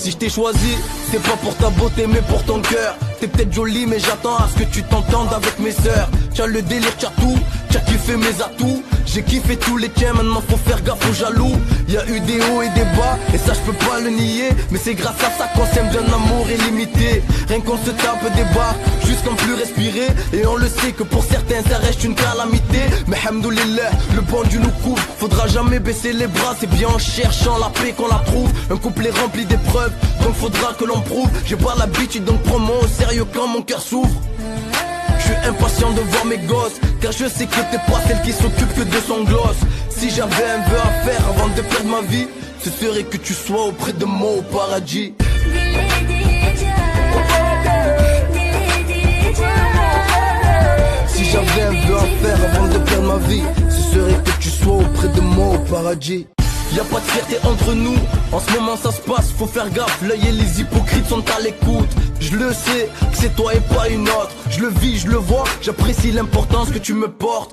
Si je t'ai choisi, c'est pas pour ta beauté mais pour ton cœur. T'es peut-être jolie mais j'attends à ce que tu t'entendes avec mes sœurs. T'as le délire, t'as tout, t'as kiffé mes atouts. J'ai kiffé tous les tiens, maintenant faut faire gaffe aux jaloux. Y'a eu des hauts et des bas, et ça je peux pas le nier. Mais c'est grâce à ça qu'on s'aime d'un amour illimité. Rien qu'on se tape des barres, jusqu'à ne plus respirer. Et on le sait que pour certains ça reste une calamité. Mais hamdoulillah, le bon Dieu nous couvre. Faudra jamais baisser les bras, c'est bien en cherchant la paix qu'on la trouve. Un couplet rempli d'épreuves, donc faudra que l'on prouve. J'ai pas l'habitude donc prends-moi au sérieux quand mon cœur s'ouvre. Je suis impatient de voir mes gosses, car je sais que t'es pas celle qui s'occupe que de son gloss. Si j'avais un vœu à faire avant de perdre ma vie, ce serait que tu sois auprès de moi au paradis. Si j'avais un vœu à faire avant de perdre ma vie, ce serait que tu sois auprès de moi au paradis. Y'a pas de fierté entre nous, en ce moment ça se passe, faut faire gaffe, l'œil et les hypocrites sont à l'écoute. Je le sais, que c'est toi et pas une autre, je le vis, je le vois, j'apprécie l'importance que tu me portes.